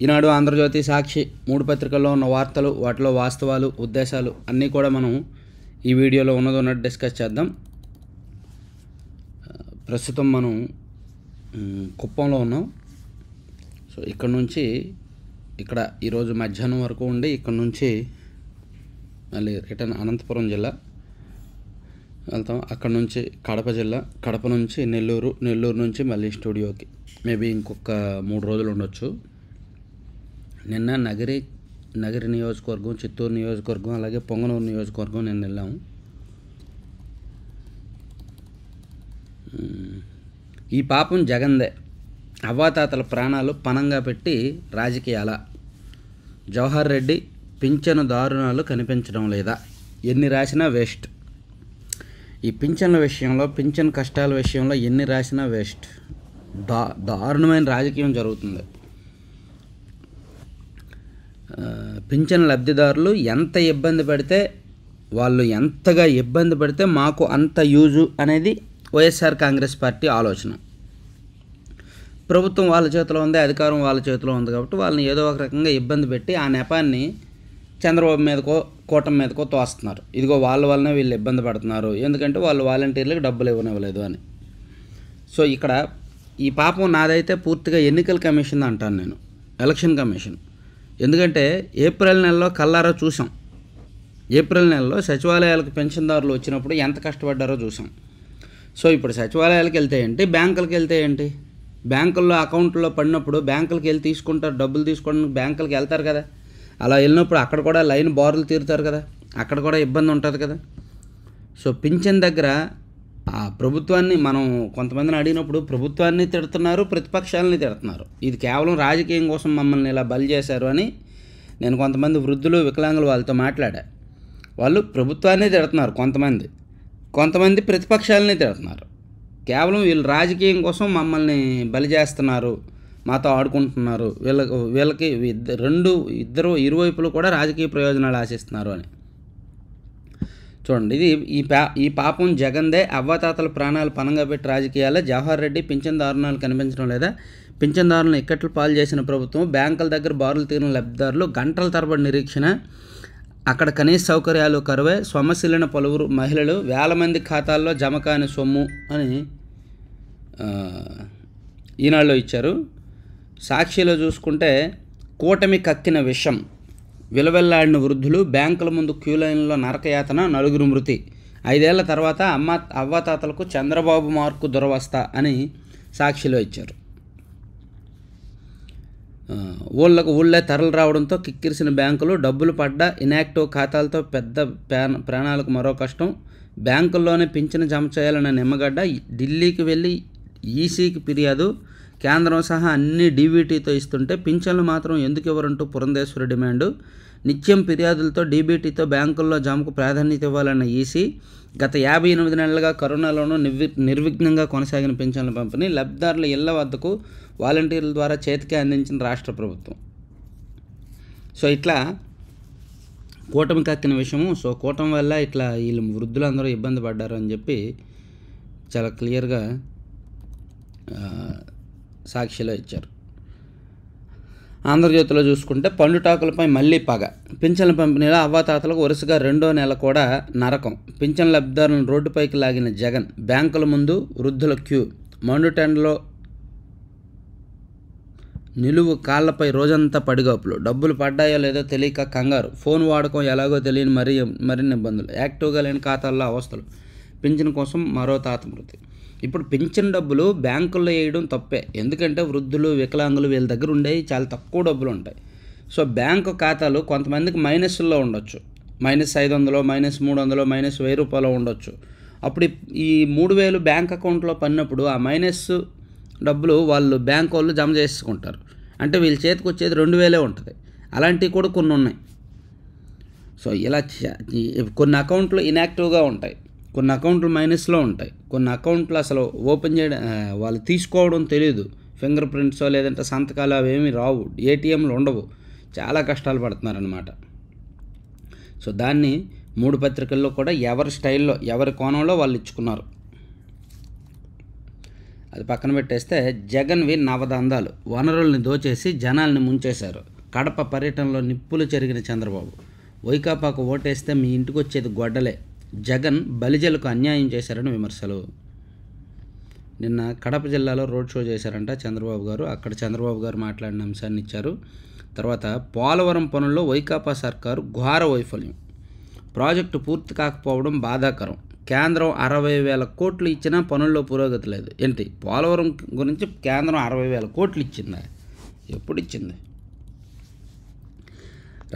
ఈనాడు, ఆంధ్రజ్యోతి, సాక్షి 3 పత్రికల్లో ఉన్న వార్తలు, వాటిలో వాస్తవాలు, ఉద్దేశాలు అన్నీ కూడా మనం ఈ వీడియోలో ఉన్నట్టు డిస్కస్ చేద్దాం. ప్రస్తుతం మనం కుప్పంలో ఉన్నాం. సో ఇక్కడ నుంచి ఇక్కడ ఈరోజు మధ్యాహ్నం వరకు ఉండి ఇక్కడ నుంచి మళ్ళీ రిటర్న్ అనంతపురం జిల్లా వెళ్తాం. అక్కడ నుంచి కడప జిల్లా, కడప నుంచి నెల్లూరు, నెల్లూరు నుంచి మళ్ళీ స్టూడియోకి మేబీ ఇంకొక 3 రోజులు ఉండొచ్చు. నిన్న నగరి నియోజకవర్గం, చిత్తూరు నియోజకవర్గం, అలాగే పొంగనూరు నియోజకవర్గం నేను వెళ్ళాము. ఈ పాపం జగందే, అవ్వాతాతల ప్రాణాలు పణంగా పెట్టి రాజకీయాల. జవహర్ రెడ్డి పింఛను దారుణాలు కనిపించడం లేదా, ఎన్ని రాసినా వేస్ట్. ఈ పింఛన్ల విషయంలో, పింఛన్ కష్టాల విషయంలో ఎన్ని రాసినా వేస్ట్. దారుణమైన రాజకీయం జరుగుతుంది. పింఛన్ లబ్ధిదారులు ఎంత ఇబ్బంది పడితే, వాళ్ళు ఎంతగా ఇబ్బంది పడితే మాకు అంత యూజు అనేది వైఎస్ఆర్ కాంగ్రెస్ పార్టీ ఆలోచన. ప్రభుత్వం వాళ్ళ చేతిలో ఉంది, అధికారం వాళ్ళ చేతిలో ఉంది కాబట్టి వాళ్ళని ఏదో ఒక రకంగా ఇబ్బంది పెట్టి ఆ నెపాన్ని చంద్రబాబు మీదకో కూటమి మీదకో తోస్తున్నారు. ఇదిగో వాళ్ళ వల్లనే వీళ్ళు ఇబ్బంది పడుతున్నారు, ఎందుకంటే వాళ్ళు వాలంటీర్లకు డబ్బులు ఇవ్వనివ్వలేదు అని. సో ఇక్కడ ఈ పాపం నాదైతే పూర్తిగా ఎన్నికల కమిషన్ అంటాను నేను, ఎలక్షన్ కమిషన్. ఎందుకంటే ఏప్రిల్ నెలలో కల్లారా చూసాం. ఏప్రిల్ నెలలో సచివాలయాలకు పెన్షన్దారులు వచ్చినప్పుడు ఎంత కష్టపడ్డారో చూసాం. సో ఇప్పుడు సచివాలయాలకు వెళ్తే ఏంటి, బ్యాంకులకు వెళ్తే ఏంటి, బ్యాంకుల్లో అకౌంట్లో పడినప్పుడు బ్యాంకులకు వెళ్ళి తీసుకుంటారు, డబ్బులు తీసుకోవడానికి బ్యాంకులకు వెళ్తారు కదా. అలా వెళ్ళినప్పుడు అక్కడ కూడా లైన్ బారులు తీరుతారు కదా, అక్కడ కూడా ఇబ్బంది ఉంటుంది కదా. సో పింఛన్ దగ్గర ఆ ప్రభుత్వాన్ని మనం కొంతమందిని అడిగినప్పుడు ప్రభుత్వాన్ని తిడుతున్నారు, ప్రతిపక్షాలని తిడుతున్నారు. ఇది కేవలం రాజకీయం కోసం మమ్మల్ని ఇలా బలి చేశారు అని నేను కొంతమంది వృద్ధులు, వికలాంగులు వాళ్ళతో మాట్లాడా. వాళ్ళు ప్రభుత్వాన్ని తిడుతున్నారు, కొంతమంది ప్రతిపక్షాలని తిడుతున్నారు. కేవలం వీళ్ళు రాజకీయం కోసం మమ్మల్ని బలి చేస్తున్నారు, మాతో ఆడుకుంటున్నారు, వీళ్ళకి ఇరువైపులు కూడా రాజకీయ ప్రయోజనాలు ఆశిస్తున్నారు అని. చూడండి, ఇది ఈ పాపం జగందే, అవ్వాతాతల ప్రాణాలు పణంగా పెట్టి రాజకీయాల. జవహర్ రెడ్డి పింఛన్ దారుణాలు కనిపించడం లేదా, పింఛన్దారులను ఇక్కట్లు పాలు చేసిన ప్రభుత్వం, బ్యాంకుల దగ్గర బారులు తీరిన లబ్ధిదారులు, గంటల తరబడి నిరీక్షణ, అక్కడ కనీస సౌకర్యాలు కరువే, సొమ్మసిల్లిన పలువురు మహిళలు, వేల మంది ఖాతాల్లో జమ కాని సొమ్ము అని ఈనాడులో ఇచ్చారు. సాక్షిలో చూసుకుంటే కూటమి కక్కిన విషం, విలవెల్లాడిన వృద్ధులు, బ్యాంకుల ముందు క్యూ లైన్లో నరకయాతన, 4 మృతి, 5 ఏళ్ల తర్వాత అవ్వాతాతలకు చంద్రబాబు మార్కు దురవస్థ అని సాక్షిలో ఇచ్చారు. ఊళ్ళే తరలి రావడంతో కిక్కిరిసిన బ్యాంకులు, డబ్బులు పడ్డ ఇన్యాక్టివ్ ఖాతాలతో పెద్ద ప్రాణాలకు మరో కష్టం, బ్యాంకుల్లోనే పింఛను జమ చేయాలన్న నిమ్మగడ్డ, ఢిల్లీకి వెళ్ళి ఈసీకి ఫిర్యాదు, కేంద్రం సహా అన్ని డీబీటీతో ఇస్తుంటే పింఛన్లు మాత్రం ఎందుకు ఇవ్వరంటూ పురంధేశ్వరి డిమాండు, నిత్యం ఫిర్యాదులతో డీబీటీతో బ్యాంకుల్లో జమకు ప్రాధాన్యత ఇవ్వాలన్న ఈసీ, గత 58 నెలలుగా కరోనాలోనూ నిర్విఘ్నంగా కొనసాగిన పింఛన్ల పంపిణీ, లబ్ధిదారుల ఇళ్ల వద్దకు వాలంటీర్ల ద్వారా చేతికి అందించిన రాష్ట్ర ప్రభుత్వం. సో ఇట్లా కూటమి కక్కిన విషయము. సో కూటమి వల్ల ఇట్లా వీళ్ళు వృద్ధులందరూ ఇబ్బంది పడ్డారు అని చెప్పి చాలా క్లియర్గా సాక్షిలో ఇచ్చారు. ఆంధ్రజ్యోతిలో చూసుకుంటే పండుటాకులపై మళ్లీ పగ, పింఛన్ల పంపిణీలో అవ్వాతాతలకు వరుసగా 2వ నెల కూడా నరకం, పింఛన్ లబ్ధిదారులను రోడ్డుపైకి లాగిన జగన్, బ్యాంకుల ముందు వృద్ధుల క్యూ, మండుటెండలో నిలువు కాళ్లపై రోజంతా పడిగాపులు, డబ్బులు పడ్డాయో లేదో తెలియక కంగారు, ఫోన్ వాడకం ఎలాగో తెలియని మరిన్ని ఇబ్బందులు, యాక్టివ్గా లేని ఖాతాల్లో అవస్థలు, పింఛన్ కోసం మరో తాత మృతి. ఇప్పుడు పింఛన్ డబ్బులు బ్యాంకుల్లో వేయడం తప్పే, ఎందుకంటే వృద్ధులు, వికలాంగులు వీళ్ళ దగ్గర ఉండేవి చాలా తక్కువ డబ్బులు ఉంటాయి. సో బ్యాంకు ఖాతాలు కొంతమందికి మైనస్లో ఉండొచ్చు, -500, -300, -1000 ఉండొచ్చు. అప్పుడు ఈ 3000 బ్యాంక్ అకౌంట్లో పడినప్పుడు ఆ మైనస్ డబ్బులు వాళ్ళు బ్యాంక్ వాళ్ళు జమ చేసుకుంటారు. అంటే వీళ్ళ చేతికి వచ్చేది 2000 ఉంటుంది. అలాంటివి కూడా కొన్ని ఉన్నాయి. సో ఇలా కొన్ని అకౌంట్లు ఇన్యాక్టివ్గా ఉంటాయి, కొన్ని అకౌంట్లు మైనస్లో ఉంటాయి, కొన్ని అకౌంట్లు అసలు ఓపెన్ చేయడం వాళ్ళు తీసుకోవడం తెలియదు, ఫింగర్ ప్రింట్సో లేదంటే సంతకాలు అవేమీ రావు, ఏటీఎంలు ఉండవు, చాలా కష్టాలు పడుతున్నారనమాట. సో దాన్ని 3 పత్రికల్లో కూడా ఎవరి స్టైల్లో, ఎవరి కోణంలో వాళ్ళు ఇచ్చుకున్నారు. అది పక్కన పెట్టేస్తే జగన్వి నవదందాలు, వనరుల్ని దోచేసి జనాల్ని ముంచేశారు. కడప పర్యటనలో నిప్పులు చెరిగిన చంద్రబాబు. వైకాపాకు ఓటేస్తే మీ ఇంటికి వచ్చేది గొడ్డలే, జగన్ బలిజలకు అన్యాయం చేశారని విమర్శలు. నిన్న కడప జిల్లాలో రోడ్ షో చేశారంట చంద్రబాబు గారు. అక్కడ చంద్రబాబు గారు మాట్లాడిన అంశాన్ని ఇచ్చారు. తర్వాత పోలవరం పనుల్లో వైకాపా సర్కారు ఘోర వైఫల్యం, ప్రాజెక్టు పూర్తి కాకపోవడం బాధాకరం, కేంద్రం 60,000 కోట్లు ఇచ్చినా పనుల్లో పురోగతి లేదు. ఏంటి పోలవరం గురించి కేంద్రం 60,000 కోట్లు ఇచ్చిందా? ఎప్పుడు ఇచ్చింది?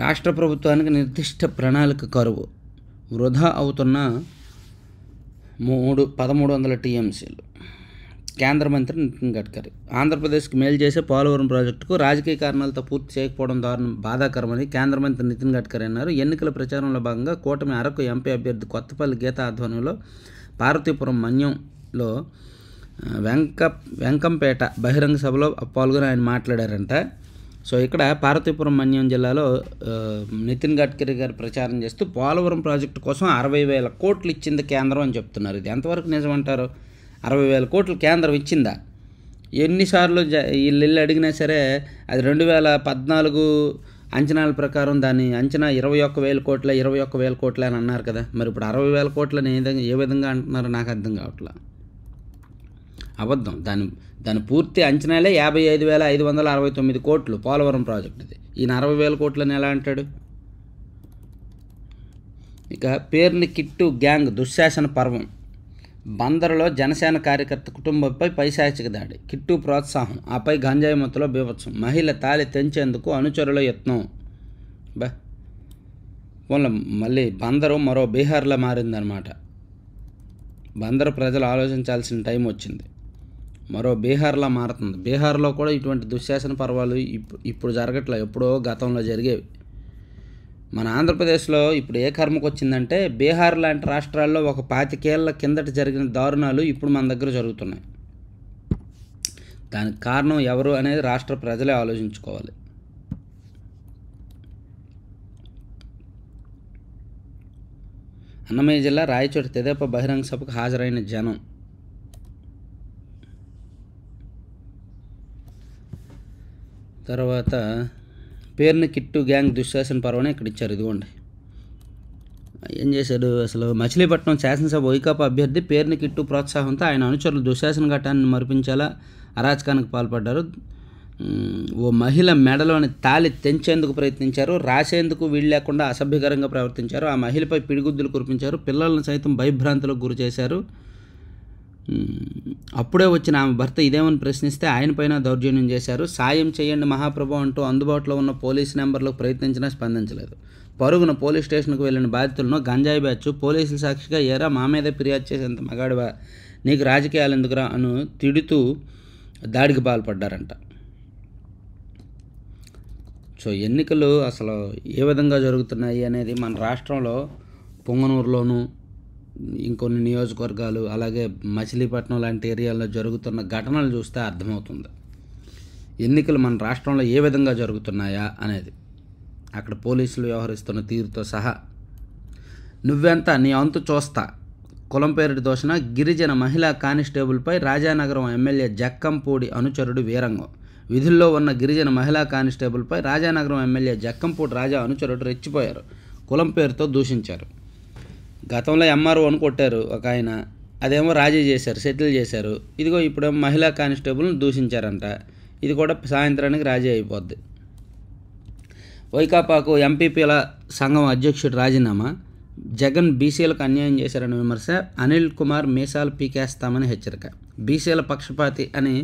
రాష్ట్ర ప్రభుత్వానికి నిర్దిష్ట ప్రణాళిక కరువు, వృధా అవుతున్న 1300 టీఎంసీలు. కేంద్ర మంత్రి నితిన్ గడ్కరీ. ఆంధ్రప్రదేశ్కి మేలు చేసే పోలవరం ప్రాజెక్టుకు రాజకీయ కారణాలతో పూర్తి చేయకపోవడం దారుణం, బాధాకరమని కేంద్ర మంత్రి నితిన్ గడ్కరీ అన్నారు. ఎన్నికల ప్రచారంలో భాగంగా కూటమి అరకు ఎంపీ అభ్యర్థి కొత్తపల్లి గీత ఆధ్వర్యంలో పార్వతీపురం మన్యంలో వెంకంపేట బహిరంగ సభలో పాల్గొని ఆయన మాట్లాడారంట. సో ఇక్కడ పార్వతీపురం మన్యం జిల్లాలో నితిన్ గడ్కరీ గారు ప్రచారం చేస్తూ పోలవరం ప్రాజెక్టు కోసం 60,000 కోట్లు ఇచ్చింది కేంద్రం అని చెప్తున్నారు. ఇది ఎంతవరకు నిజమంటారు? 60,000 కోట్లు కేంద్రం ఇచ్చిందా? ఎన్నిసార్లు వీళ్ళు అడిగినా సరే అది 2014 అంచనాల ప్రకారం దాని అంచనా 21,000 కోట్ల 21,000 కోట్ల అని అన్నారు కదా. మరి ఇప్పుడు 60,000 కోట్లని ఏ విధంగా అంటున్నారో నాకు అర్థం కావట్లా. అబద్ధం. దాని పూర్తి అంచనాలే 55,569 కోట్లు పోలవరం ప్రాజెక్టుది. ఈయన 60,000 కోట్లని ఎలా అంటాడు? ఇక పేర్ని కిట్టు గ్యాంగ్ దుశ్శాసన పర్వం. బందరులో జనసేన కార్యకర్త కుటుంబంపై పైశాచిక దాడి, కిట్టు ప్రోత్సాహం, ఆపై గంజాయి మత్తులో బీభత్సం, మహిళ తాళి తెంచేందుకు అనుచరుల యత్నం. మళ్ళీ బందరు మరో బీహార్లో మారిందనమాట. బందరు ప్రజలు ఆలోచించాల్సిన టైం వచ్చింది. మరో బీహార్లా మారుతుంది. బీహార్లో కూడా ఇటువంటి దుశ్శాసన పర్వాలు ఇప్పుడు జరగట్లే, ఎప్పుడో గతంలో జరిగేవి. మన ఆంధ్రప్రదేశ్లో ఇప్పుడు ఏ కర్మకు వచ్చిందంటే బీహార్ లాంటి రాష్ట్రాల్లో ఒక 25 ఏళ్ల కిందట జరిగిన దారుణాలు ఇప్పుడు మన దగ్గర జరుగుతున్నాయి. దానికి కారణం ఎవరు అనేది రాష్ట్ర ప్రజలే ఆలోచించుకోవాలి. అన్నమయ్య జిల్లా రాయచోటి తెదేపా బహిరంగ సభకు హాజరైన జనం. తర్వాత పేరుని కిట్టు గ్యాంగ్ దుశ్శాసన పర్వని ఇక్కడ ఇచ్చారు. ఇదిగోండి ఏం చేశాడు అసలు. మచిలీపట్నం శాసనసభ వైకాపా అభ్యర్థి పేరుని కిట్టు ప్రోత్సాహంతో ఆయన అనుచరులు దుశ్శాసన ఘట్టాన్ని మరిపించేలా అరాచకానికి పాల్పడ్డారు. ఓ మహిళ మెడలోని తాళి తెంచేందుకు ప్రయత్నించారు, రాసేందుకు వీలు లేకుండా అసభ్యకరంగా ప్రవర్తించారు, ఆ మహిళపై పిడిగుద్దులు కురిపించారు, పిల్లలను సైతం భయభ్రాంతులకు గురి చేశారు. అప్పుడే వచ్చిన ఆమె భర్త ఇదేమని ప్రశ్నిస్తే ఆయనపైన దౌర్జన్యం చేశారు. సాయం చేయండి మహాప్రభు అంటూ అందుబాటులో ఉన్న పోలీసు నెంబర్లకు ప్రయత్నించినా స్పందించలేదు. పరుగున పోలీస్ స్టేషన్కు వెళ్ళిన బాధితులను గంజాయి బ్యాచ్ పోలీసుల సాక్షిగా ఏరా మా మీదే ఫిర్యాదు చేసేంత మగాడివా, నీకు రాజకీయాలు ఎందుకురా అని తిడుతూ దాడికి పాల్పడ్డారంట. సో ఎన్నికలు అసలు ఏ విధంగా జరుగుతున్నాయి అనేది మన రాష్ట్రంలో పొంగనూరులోను ఇంకొన్ని నియోజకవర్గాలు అలాగే మచిలీపట్నం లాంటి ఏరియాల్లో జరుగుతున్న ఘటనలు చూస్తే అర్థమవుతుంది ఎన్నికలు మన రాష్ట్రంలో ఏ విధంగా జరుగుతున్నాయా అనేది. అక్కడ పోలీసులు వ్యవహరిస్తున్న తీరుతో సహా. నువ్వెంత నీ అంతు చూస్తా, కులం పేరిటి దోషణ గిరిజన మహిళా కానిస్టేబుల్పై రాజానగరం ఎమ్మెల్యే జక్కంపూడి అనుచరుడు వీరంగం. విధుల్లో ఉన్న గిరిజన మహిళా కానిస్టేబుల్పై రాజానగరం ఎమ్మెల్యే జక్కంపూడి రాజా అనుచరుడు రెచ్చిపోయారు, కులం పేరుతో దూషించారు. గతంలో ఎంఆర్ఓ అని కొట్టారు ఒక ఆయన, అదేమో రాజీ చేశారు, సెటిల్ చేశారు. ఇదిగో ఇప్పుడేమో మహిళా కానిస్టేబుల్ని దూషించారంట. ఇది కూడా సాయంత్రానికి రాజీ అయిపోద్ది. వైకాపాకు ఎంపీపీల సంఘం అధ్యక్షుడు రాజీనామా, జగన్ బీసీలకు అన్యాయం చేశారని విమర్శ, అనిల్ కుమార్ మీసాలు పీకేస్తామని హెచ్చరిక. బీసీల పక్షపాతి అని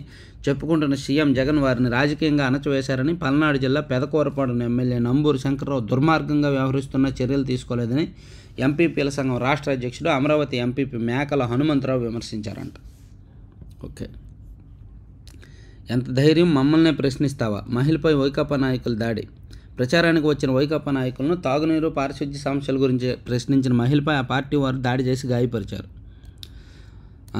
చెప్పుకుంటున్న సీఎం జగన్ వారిని రాజకీయంగా అణచివేశారని, పల్నాడు జిల్లా పెదకూరపాడున ఎమ్మెల్యే నంబూరు శంకర్రావు దుర్మార్గంగా వ్యవహరిస్తున్న చర్యలు తీసుకోలేదని ఎంపీపీల సంఘం రాష్ట్ర అధ్యక్షుడు అమరావతి ఎంపీపీ మేకల హనుమంతరావు విమర్శించారంట. ఓకే, ఎంత ధైర్యం మమ్మల్నే ప్రశ్నిస్తావా, మహిళపై వైకాపా నాయకుల దాడి. ప్రచారానికి వచ్చిన వైకాపా నాయకులను తాగునీరు పారిశుద్ధ్య సమస్యల గురించి ప్రశ్నించిన మహిళపై ఆ పార్టీ వారు దాడి చేసి గాయపరిచారు.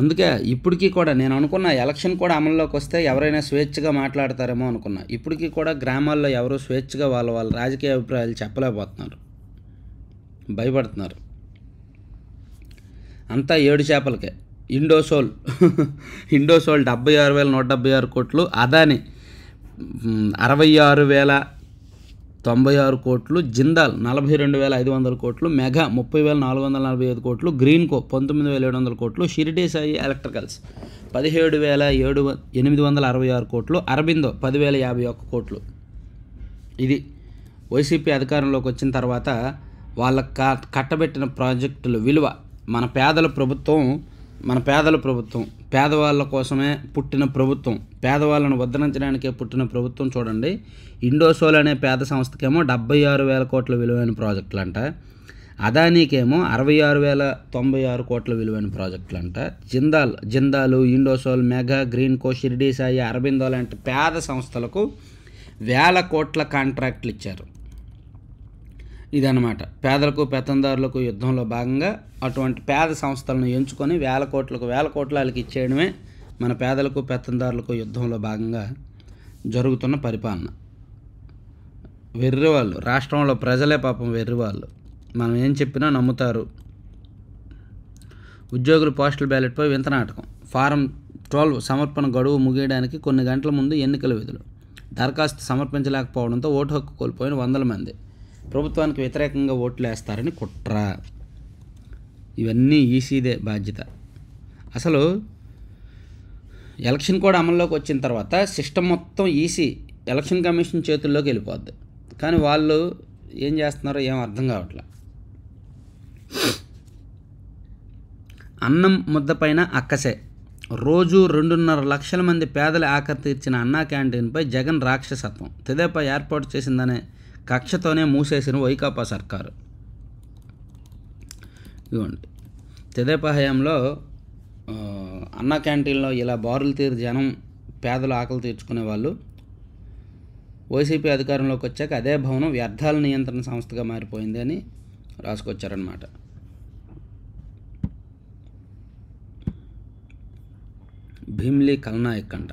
అందుకే ఇప్పటికీ కూడా నేను అనుకున్న ఎలక్షన్ కూడా అమల్లోకి వస్తే ఎవరైనా స్వేచ్ఛగా మాట్లాడతారేమో అనుకున్నా. ఇప్పటికీ కూడా గ్రామాల్లో ఎవరూ స్వేచ్ఛగా వాళ్ళ రాజకీయ అభిప్రాయాలు చెప్పలేకపోతున్నారు, భయపడుతున్నారు. అంతా 7 చేపలకే. ఇండోసోల్ ఇండోసోల్ 76,176 కోట్లు, అదాని 66,096 కోట్లు, జిందాల్ 42,500 కోట్లు, మెగా 30,445 కోట్లు, గ్రీన్కో 19,700 కోట్లు, షిరిడి సాయి ఎలక్ట్రికల్స్ 17,866 కోట్లు, అరబిందో 10,051 కోట్లు. ఇది వైసీపీ అధికారంలోకి వచ్చిన తర్వాత వాళ్ళ కట్టబెట్టిన ప్రాజెక్టుల విలువ. మన పేదల ప్రభుత్వం పేదవాళ్ళ కోసమే పుట్టిన ప్రభుత్వం, పేదవాళ్ళను ఉద్ధరించడానికే పుట్టిన ప్రభుత్వం. చూడండి, ఇండోసోల్ అనే పేద సంస్థకేమో 76,000 కోట్ల విలువైన ప్రాజెక్టులంట, అదానీకేమో 66,096 కోట్ల విలువైన ప్రాజెక్టులంట, జిందాలు, ఇండోసోల్, మెగా, గ్రీన్కో, షిరిడి సాయి, అరబిందో లాంటి పేద సంస్థలకు 1,000 కోట్ల కాంట్రాక్టులు ఇచ్చారు. ఇదన్నమాట పేదలకు పెత్తందారులకు యుద్ధంలో భాగంగా అటువంటి పేద సంస్థలను ఎంచుకొని 1,000 కోట్లకు 1,000 కోట్ల వాళ్ళకి ఇచ్చేయడమే మన పేదలకు పెత్తందారులకు యుద్ధంలో భాగంగా జరుగుతున్న పరిపాలన. వెర్రివాళ్ళు, రాష్ట్రంలో ప్రజలే పాపం వెర్రివాళ్ళు, మనం ఏం చెప్పినా నమ్ముతారు. ఉద్యోగులు పోస్టల్ బ్యాలెట్పై వింత నాటకం. ఫారం 12 సమర్పణ గడువు ముగియడానికి కొన్ని గంటల ముందు ఎన్నికల విధులు. దరఖాస్తు సమర్పించలేకపోవడంతో ఓటు హక్కు కోల్పోయిన 100 మంది. ప్రభుత్వానికి వ్యతిరేకంగా ఓట్లు వేస్తారని కుట్ర. ఇవన్నీ ఈసీదే బాధ్యత. అసలు ఎలక్షన్ కోడ్ అమల్లోకి వచ్చిన తర్వాత సిస్టమ్ మొత్తం ఈసీ ఎలక్షన్ కమిషన్ చేతుల్లోకి వెళ్ళిపోద్ది. కానీ వాళ్ళు ఏం చేస్తున్నారో ఏం అర్థం కావట్లే. అన్నం ముద్దపైన అక్కసే. రోజు 2.5 లక్షల మంది పేదల ఆకలి తీర్చిన అన్నా క్యాంటీన్పై జగన్ రాక్షసత్వం. తెదేపా ఏర్పాటు చేసిందనే కక్షతోనే మూసేసిన వైకాపా సర్కారు. ఇవ్వండి, తెదేపా హయాంలో అన్నా క్యాంటీన్లో ఇలా బారులు తీరి జనం పేదల ఆకలి తీర్చుకునే వాళ్ళు. వైసీపీ అధికారంలోకి వచ్చాక అదే భవనం వ్యర్థాల నియంత్రణ సంస్థగా మారిపోయింది అని రాసుకొచ్చారనమాట. భీమ్లీ ఖల్నాయక్ అంట.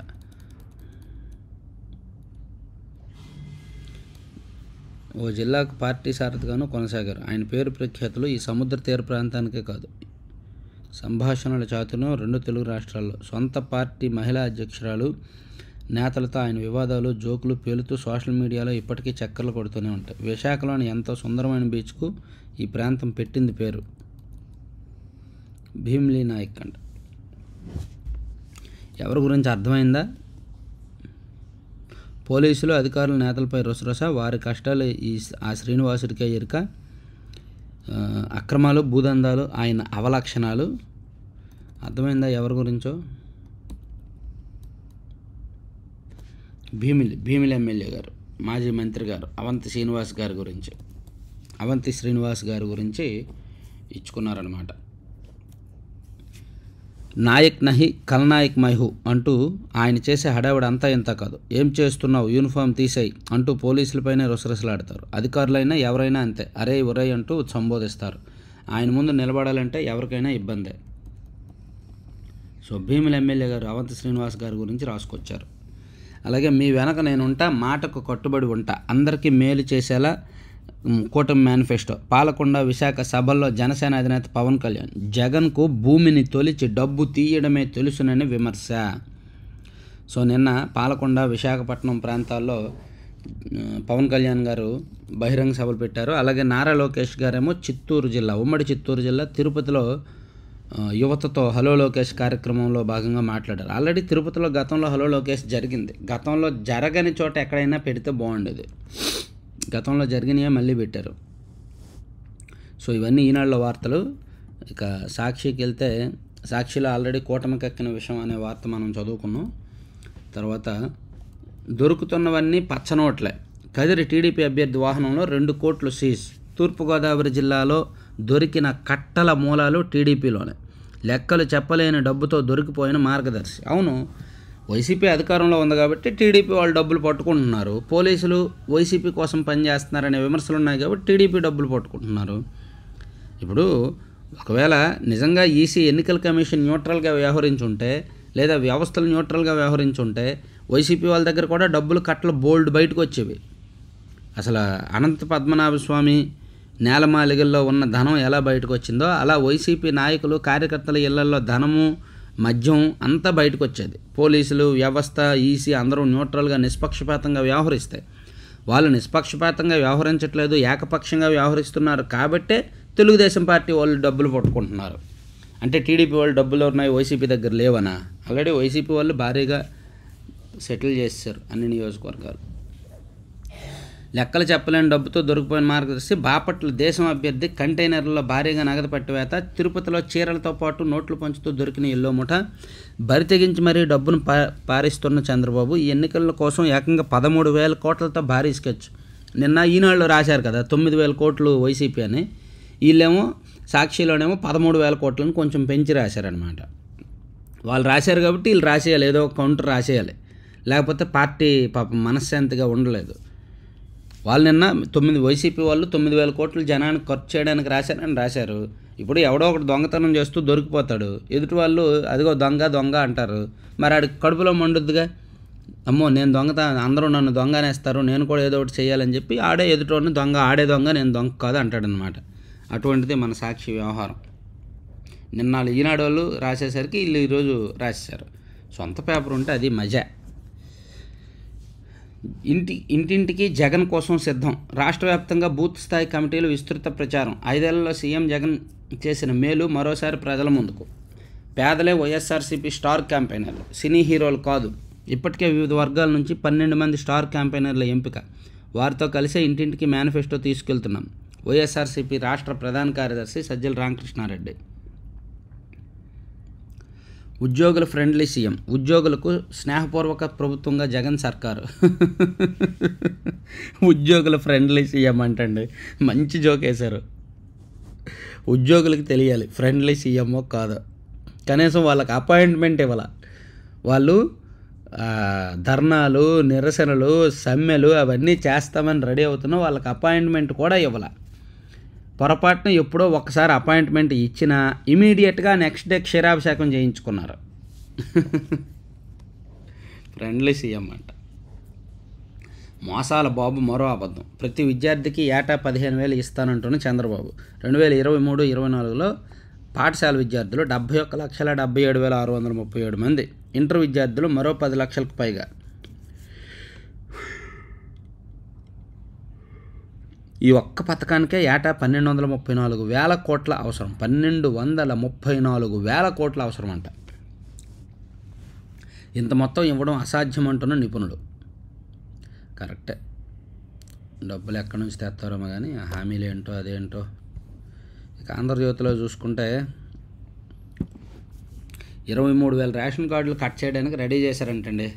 ఓ జిల్లాకు పార్టీ సారథిగాను కొనసాగారు. ఆయన పేరు ప్రఖ్యాతులు ఈ సముద్ర తీర ప్రాంతానికే కాదు. సంభాషణల చాతుర్యం 2 తెలుగు రాష్ట్రాల్లో. సొంత పార్టీ మహిళా అధ్యక్షురాలు నేతలతో ఆయన వివాదాలు, జోకులు పేలుతూ సోషల్ మీడియాలో ఇప్పటికీ చక్కర్లు కొడుతూనే ఉంటాయి. విశాఖలోని ఎంతో సుందరమైన బీచ్కు ఈ ప్రాంతం పెట్టింది పేరు. భీమ్లీ నాయక్ అంట. ఎవరి గురించి అర్థమైందా? పోలీసులు, అధికారులు, నేతలపై రుసరుస, వారి కష్టాలు ఆ శ్రీనివాసుడికే ఎరుక. అక్రమాలు, భూదందాలు ఆయన అవలక్షణాలు. అర్థమైందా ఎవరి గురించో? భీమిలి ఎమ్మెల్యే గారు, మాజీ మంత్రి గారు అవంతి శ్రీనివాస్ గారి గురించి ఇచ్చుకున్నారనమాట. నాయక్ నహి ఖల్నాయక్ మైహు అంటూ ఆయన చేసే హడావిడి అంతా ఇంత కాదు. ఏం చేస్తున్నావు, యూనిఫామ్ తీసేయి అంటూ పోలీసులపైనే రుసరుసలాడతారు. అధికారులైనా ఎవరైనా అంతే. అరే ఒరై అంటూ సంబోధిస్తారు. ఆయన ముందు నిలబడాలంటే ఎవరికైనా ఇబ్బందే. సో భీమిలి ఎమ్మెల్యే గారు అవంతి శ్రీనివాస్ గారి గురించి రాసుకొచ్చారు. అలాగే మీ వెనక నేనుంటా, మాటకు కట్టుబడి ఉంటా, అందరికీ మేలు చేసేలా కూటమి మేనిఫెస్టో. పాలకొండ, విశాఖ సభల్లో జనసేన అధినేత పవన్ కళ్యాణ్. జగన్కు భూమిని తొలిచి డబ్బు తీయడమే తెలుసునని విమర్శ. సో నిన్న పాలకొండ, విశాఖపట్నం ప్రాంతాల్లో పవన్ కళ్యాణ్ గారు బహిరంగ సభలు పెట్టారు. అలాగే నారా లోకేష్ గారేమో ఉమ్మడి చిత్తూరు జిల్లా తిరుపతిలో యువతతో హలో లోకేష్ కార్యక్రమంలో భాగంగా మాట్లాడారు. ఆల్రెడీ తిరుపతిలో గతంలో హలో లోకేష్ జరిగింది. గతంలో జరగని చోట ఎక్కడైనా పెడితే బాగుండేది. గతంలో జరిగినవే మళ్ళీ పెట్టారు. సో ఇవన్నీ ఈనాడులో వార్తలు. ఇక సాక్షికి వెళ్తే, సాక్షిలో ఆల్రెడీ కూటమికి ఎక్కిన విషయం అనే వార్త మనం చదువుకున్నాం. తర్వాత దొరుకుతున్నవన్నీ పచ్చనోట్లే. కదిరి టీడీపీ అభ్యర్థి వాహనంలో 2 కోట్లు సీజ్. తూర్పుగోదావరి జిల్లాలో దొరికిన కట్టల మూలాలు టీడీపీలోనే. లెక్కలు చెప్పలేని డబ్బుతో దొరికిపోయిన మార్గదర్శి. అవును, వైసీపీ అధికారంలో ఉంది కాబట్టి టీడీపీ వాళ్ళు డబ్బులు పట్టుకుంటున్నారు. పోలీసులు వైసీపీ కోసం పనిచేస్తున్నారనే విమర్శలు ఉన్నాయి కాబట్టి టీడీపీ డబ్బులు పట్టుకుంటున్నారు. ఇప్పుడు ఒకవేళ నిజంగా ఈసీ ఎన్నికల కమిషన్ న్యూట్రల్గా వ్యవహరించుంటే, లేదా వ్యవస్థలు న్యూట్రల్గా వ్యవహరించుంటే వైసీపీ వాళ్ళ దగ్గర కూడా డబ్బులు కట్టలు బోల్డ్ బయటకు వచ్చేవి. అసలు అనంత పద్మనాభ స్వామి నేలమాళిగల్లో ఉన్న ధనం ఎలా బయటకు వచ్చిందో అలా వైసీపీ నాయకులు కార్యకర్తల ఇళ్లలో ధనము మద్యం అంతా బయటకు వచ్చేది. పోలీసులు వ్యవస్థ ఈసీ అందరూ న్యూట్రల్గా నిష్పక్షపాతంగా వ్యవహరిస్తాయి. వాళ్ళు నిష్పక్షపాతంగా వ్యవహరించట్లేదు, ఏకపక్షంగా వ్యవహరిస్తున్నారు. కాబట్టే తెలుగుదేశం పార్టీ వాళ్ళు డబ్బులు పట్టుకుంటున్నారు. అంటే టీడీపీ వాళ్ళు డబ్బులు ఉన్నాయి, వైసీపీ దగ్గర లేవనా? ఆల్రెడీ వైసీపీ వాళ్ళు భారీగా సెటిల్ చేశారు అన్ని నియోజకవర్గాలు. లెక్కలు చెప్పలేని డబ్బుతో దొరికిపోయిన మార్గదర్శి బాపట్ల దేశం అభ్యర్థి కంటైనర్లలో భారీగా నగదు పట్టివేత. తిరుపతిలో చీరలతో పాటు నోట్లు పంచుతూ దొరికిన ఎల్లో ముఠ. బరి తెగించి మరీ డబ్బును పారిస్తున్న చంద్రబాబు ఈ ఎన్నికల కోసం ఏకంగా 13,000 కోట్లతో భారీ స్కెచ్. నిన్న ఈనాళ్ళు రాశారు కదా 9,000 కోట్లు వైసీపీ అని. వీళ్ళేమో సాక్షిలోనేమో 13,000 కోట్లను కొంచెం పెంచి రాశారనమాట. వాళ్ళు రాశారు కాబట్టి వీళ్ళు రాసేయాలి, ఏదో ఒక కౌంటర్ రాసేయాలి, లేకపోతే పార్టీ పాపం మనశ్శాంతిగా ఉండలేదు. వాళ్ళు నిన్న వైసీపీ వాళ్ళు 9,000 కోట్లు జనానికి ఖర్చు చేయడానికి రాశారని రాశారు. ఇప్పుడు ఎవడో ఒకటి దొంగతనం చేస్తూ దొరికిపోతాడు, ఎదుటి వాళ్ళు అదిగో దొంగ అంటారు. మరి ఆడికి కడుపులో మండుద్దిగా, అమ్మో నేను అందరూ నన్ను దొంగ అనేస్తారు, నేను కూడా ఏదో ఒకటి చేయాలని చెప్పి ఆడే ఎదుటోడిని ఆడే దొంగ నేను దొంగ కాదు అంటాడనమాట. అటువంటిది మన సాక్షి వ్యవహారం. నిన్న ఈనాడు వాళ్ళు రాసేసరికి వీళ్ళు ఈరోజు రాసేశారు. సొంత పేపర్ ఉంటే అది మజా. ఇంటింటికి జగన్ కోసం సిద్ధం. రాష్ట్ర వ్యాప్తంగా బూత్ స్థాయి కమిటీలు విస్తృత ప్రచారం. 5 ఏళ్లలో సీఎం జగన్ చేసిన మేలు మరోసారి ప్రజల ముందుకు. పేదలే వైఎస్ఆర్సీపీ స్టార్ క్యాంపెయినర్లు, సినీ హీరోలు కాదు. ఇప్పటికే వివిధ వర్గాల నుంచి 12 మంది స్టార్ క్యాంపెయినర్ల ఎంపిక. వారితో కలిసే ఇంటింటికి మేనిఫెస్టో తీసుకెళ్తున్నాం. వైఎస్ఆర్సీపీ రాష్ట్ర ప్రధాన కార్యదర్శి సజ్జల రామకృష్ణారెడ్డి. ఉద్యోగుల ఫ్రెండ్లీ సీఎం. ఉద్యోగులకు స్నేహపూర్వక ప్రభుత్వంగా జగన్ సర్కారు. ఉద్యోగుల ఫ్రెండ్లీ సీఎం అంటండి, మంచి జోక్ వేశారు. ఉద్యోగులకు తెలియాలి ఫ్రెండ్లీ సీఎంఓ కాదో. కనీసం వాళ్ళకి అపాయింట్మెంట్ ఇవ్వాల. వాళ్ళు ధర్నాలు, నిరసనలు, సమ్మెలు అవన్నీ చేస్తామని రెడీ అవుతున్నా వాళ్ళకి అపాయింట్మెంట్ కూడా ఇవ్వాల. పొరపాటున ఎప్పుడో ఒకసారి అపాయింట్మెంట్ ఇచ్చినా ఇమీడియట్గా నెక్స్ట్ డే క్షీరాభిషేకం చేయించుకున్నారు. ఫ్రెండ్లీ సీఎం అంట. మోసాల బాబు మరో అబద్ధం. ప్రతి విద్యార్థికి ఏటా 15,000 ఇస్తానంటున్న చంద్రబాబు. 2023-24లో పాఠశాల విద్యార్థులు 71,77,637 మంది. ఇంటర్ విద్యార్థులు మరో 10 లక్షలకు పైగా. ఈ ఒక్క పథకానికే ఏటా 1,234,000 కోట్ల అవసరం. 1,234,000 కోట్ల అవసరం అంట. ఇంత మొత్తం ఇవ్వడం అసాధ్యం అంటున్న నిపుణులు. కరెక్టే, డబ్బులు ఎక్కడి నుంచి తెస్తారేమో కానీ హామీలు ఏంటో అదేంటో. ఇక ఆంధ్రజ్యోతిలో చూసుకుంటే 23,000 రేషన్ కార్డులు కట్ చేయడానికి రెడీ చేశారంటండి.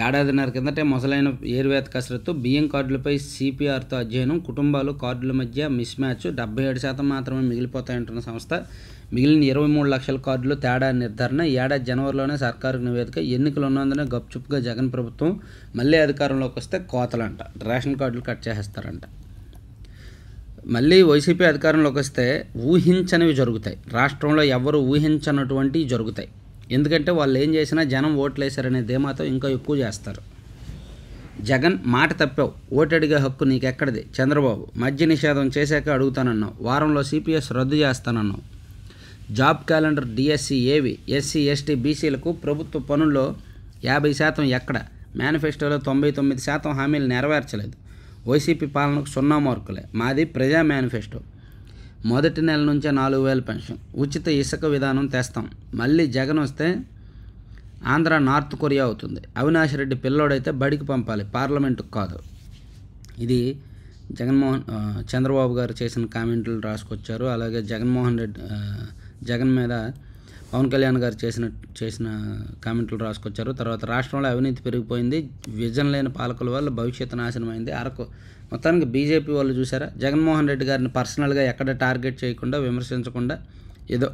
ఏడాదిన్నర కిందటే మొదలైన ఏరువేత కసరత్తు. బియ్యం కార్డులపై సిపిఆర్తో అధ్యయనం. కుటుంబాలు కార్డుల మధ్య మిస్ మ్యాచ్. 77% మాత్రమే మిగిలిపోతాయంటున్న సంస్థ. మిగిలిన 23 లక్షల కార్డులు తేడా నిర్ధారణ. ఈ ఏడాది జనవరిలోనే సర్కారుకు నివేదిక. ఎన్నికలు ఉన్నందునే గప్చుప్గా జగన్ ప్రభుత్వం మళ్ళీ అధికారంలోకి వస్తే కోతలంట. రేషన్ కార్డులు కట్ చేసేస్తారంట. మళ్ళీ వైసీపీ అధికారంలోకి వస్తే ఊహించనివి జరుగుతాయి. రాష్ట్రంలో ఎవరు ఊహించనటువంటివి జరుగుతాయి. ఎందుకంటే వాళ్ళు ఏం చేసినా జనం ఓట్లేశారనే ధీమాతో ఇంకా ఎక్కువ చేస్తారు. జగన్ మాట తప్పావు, ఓటు అడిగే హక్కు నీకెక్కడిది. చంద్రబాబు మద్య నిషేధం చేశాక అడుగుతానన్నావు, వారంలో సిపిఎస్ రద్దు చేస్తానన్నావు. జాబ్ క్యాలెండర్, డిఎస్సి, ఏవి, ఎస్సీ, ఎస్టీ, బీసీలకు ప్రభుత్వ పనుల్లో 50% ఎక్కడ? మేనిఫెస్టోలో 99% హామీలు నెరవేర్చలేదు. వైసీపీ పాలనకు 0 మార్కులే. మాది ప్రజా మేనిఫెస్టో. మొదటి నెల నుంచే 4,000 పెన్షన్. ఉచిత ఇసుక విధానం తెస్తాం. మళ్ళీ జగన్ వస్తే ఆంధ్ర నార్త్ కొరియా అవుతుంది. అవినాష్ రెడ్డి పిల్లోడైతే బడికి పంపాలి, పార్లమెంటుకు కాదు. ఇది చంద్రబాబు గారు చేసిన కామెంట్లు రాసుకొచ్చారు. అలాగే జగన్ మీద పవన్ కళ్యాణ్ గారు చేసిన కామెంట్లు రాసుకొచ్చారు. తర్వాత రాష్ట్రంలో అవినీతి పెరిగిపోయింది, విజన్ లేని పాలకుల వల్ల భవిష్యత్తు నాశనమైంది. మొత్తానికి బీజేపీ వాళ్ళు చూసారా, జగన్మోహన్ రెడ్డి గారిని పర్సనల్గా ఎక్కడ టార్గెట్ చేయకుండా, విమర్శించకుండా ఏదో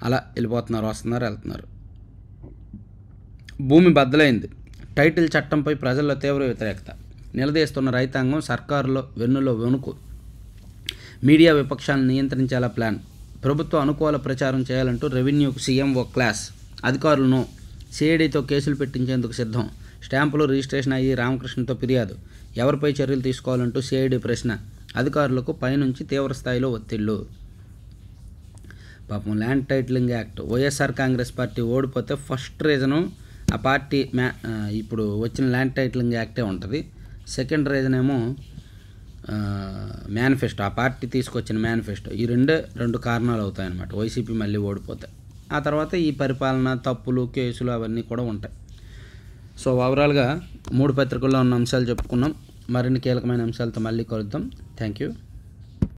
అలా వెళ్ళిపోతున్నారు, వస్తున్నారు, వెళ్తున్నారు. భూమి బద్దలైంది. టైటిల్ చట్టంపై ప్రజల్లో తీవ్ర వ్యతిరేకత. నిలదీస్తున్న రైతాంగం, సర్కారులో వెన్నులో వణుకు. మీడియా విపక్షాలను నియంత్రించేలా ప్లాన్. ప్రభుత్వ అనుకూల ప్రచారం చేయాలంటూ రెవెన్యూకు సీఎంఓ క్లాస్. అధికారులను సిఐడితో కేసులు పెట్టించేందుకు సిద్ధం. స్టాంపులు రిజిస్ట్రేషన్ అయ్యి రామకృష్ణతో ఫిర్యాదు. ఎవరిపై చర్యలు తీసుకోవాలంటూ సిఐడి ప్రశ్న. అధికారులకు పైనుంచి తీవ్ర స్థాయిలో ఒత్తిళ్లు. పాపం land titling act YSR Congress party ఓడిపోతే ఫస్ట్ రీజను ఆ పార్టీ ఇప్పుడు వచ్చిన ల్యాండ్ టైటిలింగ్ యాక్టే ఉంటుంది. సెకండ్ రీజన్ ఏమో మేనిఫెస్టో, ఆ పార్టీ తీసుకొచ్చిన మేనిఫెస్టో. ఈ రెండు కారణాలు అవుతాయన్నమాట వైసీపీ మళ్ళీ ఓడిపోతే. ఆ తర్వాత ఈ పరిపాలన తప్పులు, కేసులు అవన్నీ కూడా ఉంటాయి. సో ఓవరాల్గా 3 పత్రికల్లో ఉన్న అంశాలు చెప్పుకున్నాం. మరిన్ని కీలకమైన అంశాలతో మళ్ళీ కలుద్దాం. Thank you.